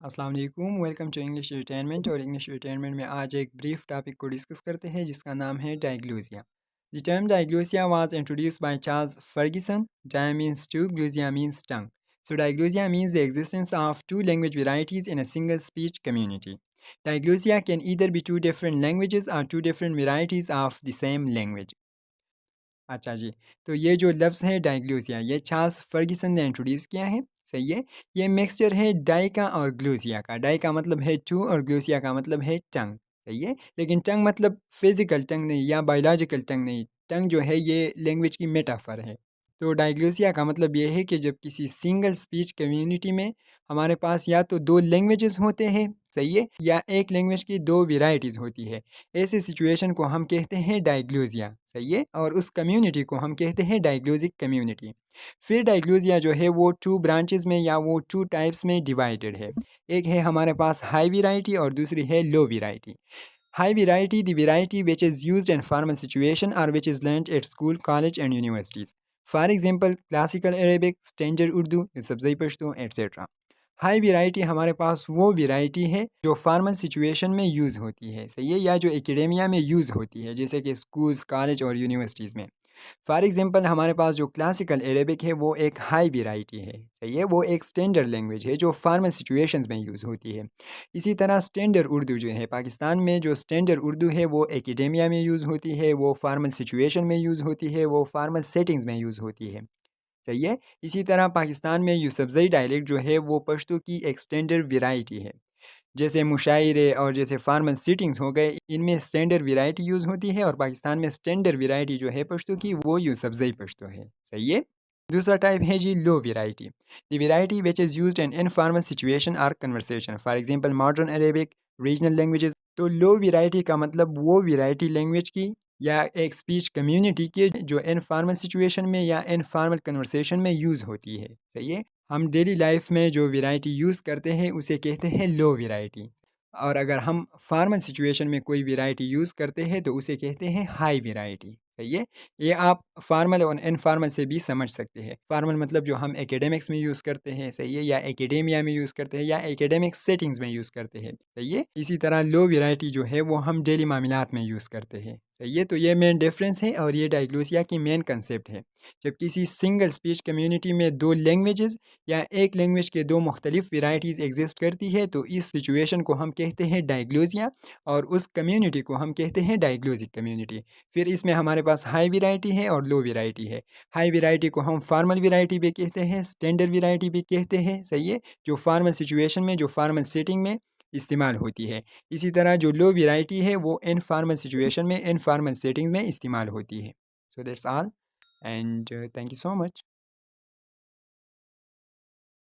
अस्सलाम वालेकुम, welcome to English रिटेनमेंट। और इंग्लिश रिटेनमेंट में आज एक ब्रीफ टॉपिक को डिस्कस करते हैं जिसका नाम है diglossia. The term diglossia was introduced by Charles Ferguson. Di means two, glossia means tongue. So diglossia means the existence of two language varieties in a single speech community. Diglossia can either be two different languages or two different varieties of the same language. अच्छा जी, तो ये जो लफ्ज़ है diglossia, ये Charles Ferguson ने introduce किया है। सही है। ये मिक्सचर है डाई का और ग्लोसिया का। डाई का मतलब है टू और ग्लोसिया का मतलब है टंग। सही है। लेकिन टंग मतलब फिजिकल टंग नहीं या बायोलॉजिकल टंग नहीं। टंग जो है ये लैंग्वेज की मेटाफर है। तो डायग्लोसिया का मतलब ये है कि जब किसी सिंगल स्पीच कम्युनिटी में हमारे पास या तो दो लैंग्वेजेस होते हैं, सही है, या एक लैंग्वेज की दो वेराइटीज़ होती है, ऐसे सिचुएशन को हम कहते हैं डायग्लोसिया। सही है। और उस कम्युनिटी को हम कहते हैं डायग्लोसिक कम्युनिटी। फिर डायग्लोसिया जो है वो टू ब्रांचेस में या वो टू टाइप्स में डिवाइडेड है। एक है हमारे पास हाई वेराइटी और दूसरी है लो variety. High variety, the variety which is used in formal situation or which is learnt at school, college and universities. For example, classical Arabic, standard Urdu, सब्ज़ई Pashto, etc. High variety हमारे पास वो variety है जो formal situation में use होती है, सही है, या जो एकेडेमिया में यूज़ होती है, जैसे कि स्कूल्स, कॉलेज और यूनिवर्सिटीज़ में। फॉर एग्जांपल हमारे पास जो क्लासिकल अरेबिक है वो एक हाई वैरायटी है, सही है, वो एक स्टैंडर्ड लैंग्वेज है जो फार्मल सिचुएशंस में यूज़ होती है। इसी तरह स्टैंडर्ड उर्दू जो है, पाकिस्तान में जो स्टैंडर्ड उर्दू है वो एकेडेमिया में यूज़ होती है, वो फार्मल सिचुएशन में यूज़ होती है, वो फार्मल सेटिंग्स में यूज़ होती है। सही है। इसी तरह पाकिस्तान में यूसुफजई डायलेक्ट जो है वो पश्तो की एक स्टैंडर्ड वेराइटी है। जैसे मुशायरे और जैसे फार्मल सीटिंग्स हो गए, इनमें स्टैंडर्ड वेराइटी यूज़ होती है, और पाकिस्तान में स्टैंडर्ड वेराइटी जो है पश्तो की वो यूसुफजई पश्तो है। सही है। दूसरा टाइप है जी low variety. The variety which is used in informal situation or conversation, for example modern Arabic, regional languages. तो लो वेराइटी का मतलब वो वेराइटी लैंग्वेज की या एक स्पीच कम्युनिटी की जो इनफॉर्मल सिचुएशन में या इनफॉर्मल कन्वर्सेशन में यूज़ होती है। सही है। हम डेली लाइफ में जो वैरायटी यूज़ करते हैं उसे कहते हैं लो वैरायटी। और अगर हम फार्मल सिचुएशन में कोई वैरायटी यूज़ करते हैं तो उसे कहते हैं हाई वैरायटी। सही है। ये आप फार्मल और इनफॉर्मल से भी समझ सकते हैं। फार्मल मतलब जो हम एकेडमिक्स में यूज़ करते हैं, सही है, या एकेडेमिया में यूज़ करते हैं या एकेडमिक सेटिंग्स में यूज़ करते हैं। सही है। इसी तरह लो वैरायटी जो है वो हम डेली मामलात में यूज़ करते हैं। सही है। तो ये मेन डिफरेंस है और ये डायग्लोसिया की मेन कंसेप्ट है। जब किसी सिंगल स्पीच कम्युनिटी में दो लैंग्वेजेस या एक लैंग्वेज के दो मुख्तलिफ वेराइटीज़ एग्जिस्ट करती है तो इस सिचुएशन को हम कहते हैं डायग्लोसिया, और उस कम्युनिटी को हम कहते हैं डायग्लोसिक कम्युनिटी। फिर इसमें हमारे पास हाई वेराइटी है और लो वेराइटी है। हाई वेराइटी को हम फार्मल वेराइटी भी कहते हैं, स्टैंडर्ड वेराइटी भी कहते हैं। सही है। जो फार्मल सिचुएशन में, जो फार्मल सेटिंग में इस्तेमाल होती है। इसी तरह जो लो वेराइटी है वो इनफॉर्मल सिचुएशन में, इनफॉर्मल सेटिंग में इस्तेमाल होती है। So that's all and thank you so much.